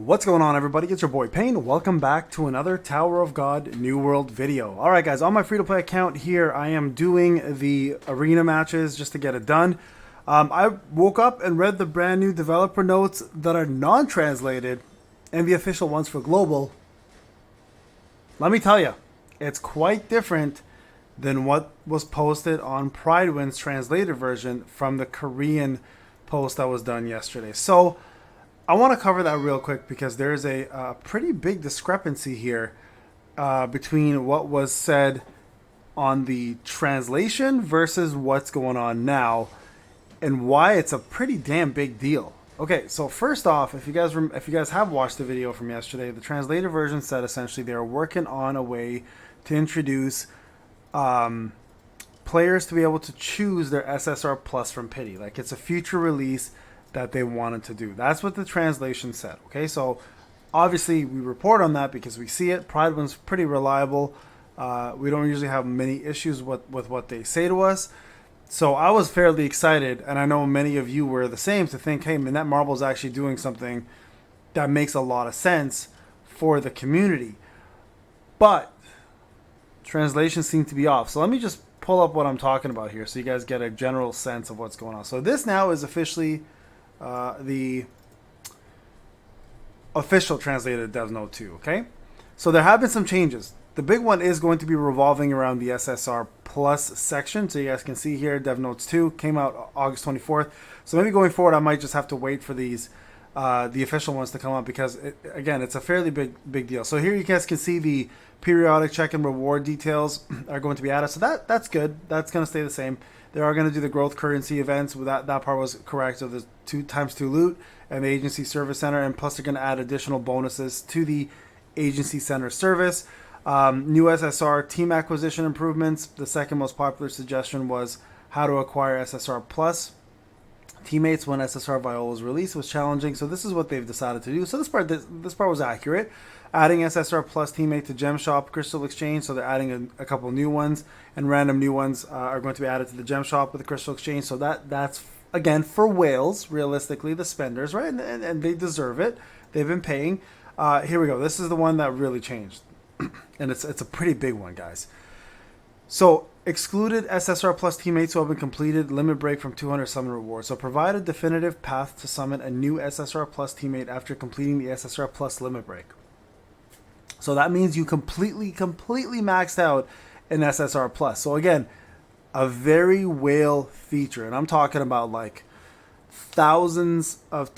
What's going on, everybody? It's your boy Payne. Welcome back to another Tower of God New World video. Alright guys, on my free-to-play account here, I am doing the arena matches just to get it done. I woke up and read the brand new developer notes that are non-translated and the official ones for global. Let me tell you, it's quite different than what was posted on Prydwen's translated version from the Korean post that was done yesterday. So I want to cover that real quick because there's a pretty big discrepancy here between what was said on the translation versus what's going on now and why it's a pretty damn big deal. Okay, so first off, if you guys have watched the video from yesterday, the translated version said essentially they are working on a way to introduce players to be able to choose their SSR Plus from Pity. Like, it's a future release that they wanted to do. That's what the translation said. Okay, so obviously we report on that because we see it. Prydwen's pretty reliable. We don't usually have many issues with what they say to us. So I was fairly excited, and I know many of you were the same, to think, hey, Netmarble is actually doing something that makes a lot of sense for the community. But translations seem to be off. So let me just pull up what I'm talking about here so you guys get a general sense of what's going on. So this now is officially the official translated Dev Note 2, okay? So there have been some changes. The big one is going to be revolving around the SSR Plus section. So you guys can see here, Dev Notes 2 came out August 24th. So maybe going forward, I might just have to wait for these, the official ones to come up because, again, it's a fairly big deal. So here you guys can see the periodic check and reward details are going to be added. So that's good. That's going to stay the same. They are going to do the growth currency events. That part was correct. So the 2x2 loot and the agency service center, and plus they're going to add additional bonuses to the agency center service. New SSR team acquisition improvements. The second most popular suggestion was how to acquire SSR Plus teammates when SSR Viola was released. Was challenging. So this is what they've decided to do. So this part was accurate. Adding SSR Plus teammate to Gem Shop Crystal Exchange, so they're adding a couple new ones, and random new ones are going to be added to the Gem Shop with the Crystal Exchange. So that's again for whales, realistically, the spenders, right? And they deserve it. They've been paying. Here we go. This is the one that really changed, and it's a pretty big one, guys. So excluded SSR Plus teammates who have been completed limit break from 200 summon rewards. So provide a definitive path to summon a new SSR Plus teammate after completing the SSR Plus limit break. So that means you completely maxed out an SSR Plus. So again, a very whale feature. And I'm talking about like tens of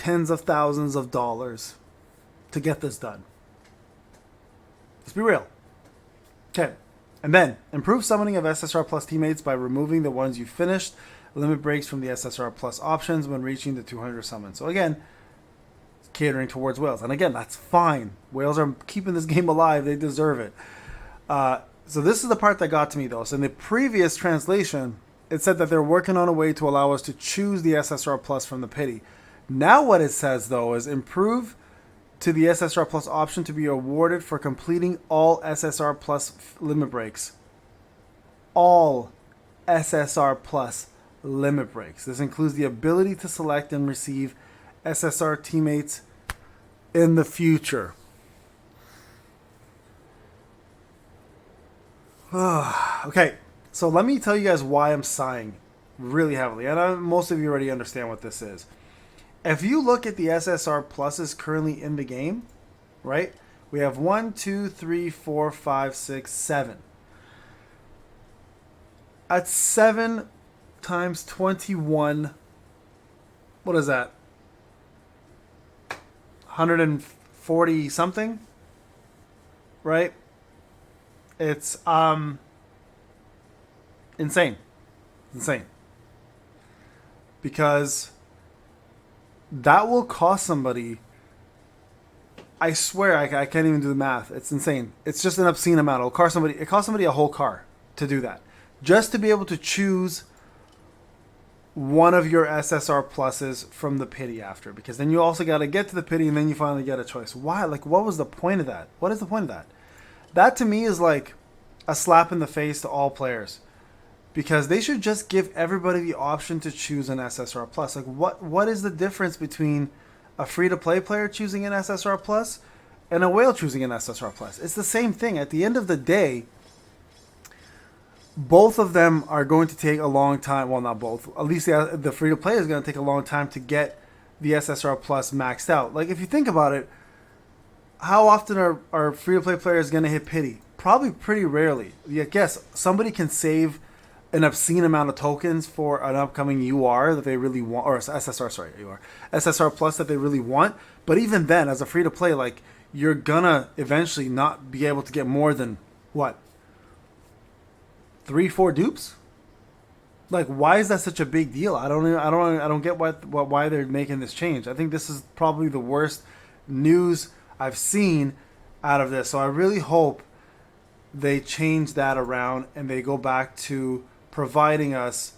thousands of dollars to get this done. Let's be real. Okay. And then, improve summoning of SSR Plus teammates by removing the ones you finished. Limit breaks from the SSR Plus options when reaching the 200 summon. So again, catering towards whales, and again, that's fine. Whales are keeping this game alive. They deserve it. So this is the part that got to me, though. So in the previous translation, it said that they're working on a way to allow us to choose the SSR Plus from the Pity. Now what it says, though, is improve to the SSR Plus option to be awarded for completing all SSR Plus limit breaks. All SSR Plus limit breaks. This includes the ability to select and receive SSR teammates in the future. Okay, so let me tell you guys why I'm sighing really heavily. And most of you already understand what this is. If you look at the SSR Pluses currently in the game, right? We have 1, 2, 3, 4, 5, 6, 7. At 7 times 21, what is that? 140 something, right? It's insane. Because that will cost somebody, I swear I can't even do the math. It's insane. It's just an obscene amount. It cost somebody a whole car to do that. Just to be able to choose one of your SSR Pluses from the Pity after, because then you also got to get to the Pity and then you finally get a choice. Why? Like, what was the point of that? What is the point of that? That to me is like a slap in the face to all players, because they should just give everybody the option to choose an SSR Plus. Like, what is the difference between a free-to-play player choosing an SSR Plus and a whale choosing an SSR Plus. It's the same thing. At the end of the day, both of them are going to take a long time. Well, not both. At least the free-to-play is going to take a long time to get the SSR Plus maxed out. Like, if you think about it, how often are free-to-play players going to hit pity? Probably pretty rarely. I guess somebody can save an obscene amount of tokens for an upcoming UR that they really want, or SSR, sorry, UR, SSR Plus that they really want. But even then, as a free-to-play, like, you're gonna eventually not be able to get more than what, 3-4 dupes? Like, why is that such a big deal? I don't get why they're making this change. I think this is probably the worst news I've seen out of this. So I really hope they change that around and they go back to providing us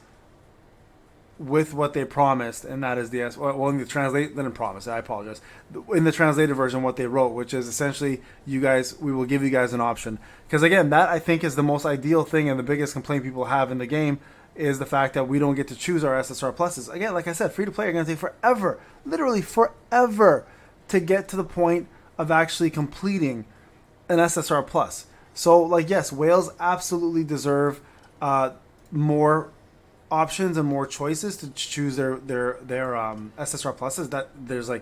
with what they promised, and that is in the translate, they didn't promise, I apologize. In the translated version, what they wrote, which is essentially, we will give you guys an option. Because again, that I think is the most ideal thing, and the biggest complaint people have in the game is the fact that we don't get to choose our SSR pluses. Again, like I said, free to play are going to take forever, literally forever, to get to the point of actually completing an SSR plus. So, like, yes, whales absolutely deserve more options and more choices to choose their SSR pluses. That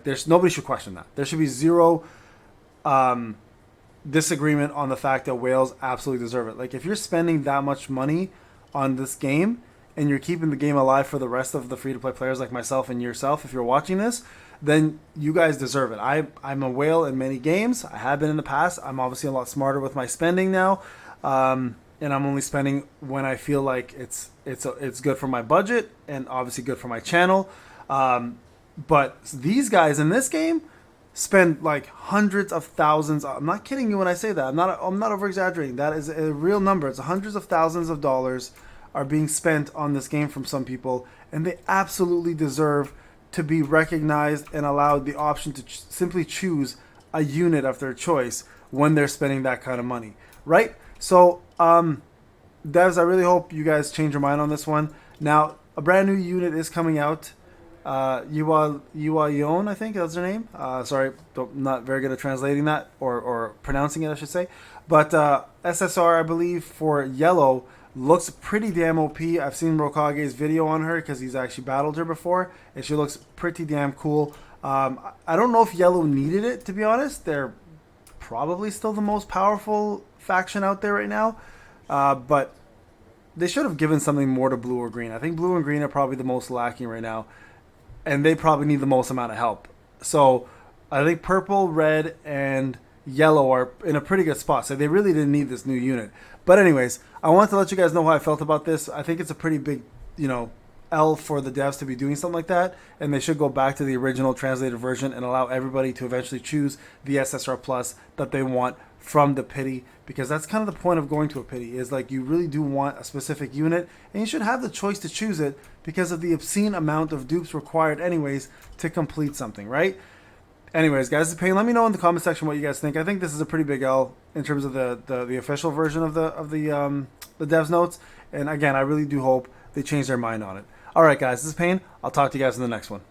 there's nobody should question that. There should be zero disagreement on the fact that whales absolutely deserve it. Like, if you're spending that much money on this game and you're keeping the game alive for the rest of the free-to-play players like myself and yourself, if you're watching this, then you guys deserve it. I'm a whale in many games. I have been in the past. I'm obviously a lot smarter with my spending now. And I'm only spending when I feel like it's good for my budget and obviously good for my channel. But these guys in this game spend like hundreds of thousands. I'm not kidding you when I say that. I'm not over exaggerating. That is a real number. It's hundreds of thousands of dollars are being spent on this game from some people, and they absolutely deserve to be recognized and allowed the option to simply choose a unit of their choice when they're spending that kind of money, right? So, devs, I really hope you guys change your mind on this one. Now, a brand new unit is coming out. Yuayon, I think that's their name. Sorry, not very good at translating that or pronouncing it, I should say. But SSR, I believe, for yellow looks pretty damn OP. I've seen Rokage's video on her because he's actually battled her before, and she looks pretty damn cool. I don't know if yellow needed it, to be honest. They're probably still the most powerful faction out there right now, but they should have given something more to blue or green. I think blue and green are probably the most lacking right now, and they probably need the most amount of help. So I think purple, red, and yellow are in a pretty good spot, so they really didn't need this new unit. But anyways, I want to let you guys know how I felt about this. I think it's a pretty big, L for the devs to be doing something like that, and they should go back to the original translated version and allow everybody to eventually choose the SSR Plus that they want from the pity, because that's kind of the point of going to a pity, is like you really do want a specific unit, and you should have the choice to choose it because of the obscene amount of dupes required anyways to complete something, right? Anyways, guys, this is Payne. Let me know in the comment section what you guys think. I think this is a pretty big L in terms of the official version of the devs notes. And again, I really do hope they change their mind on it. All right, guys, this is Payne. I'll talk to you guys in the next one.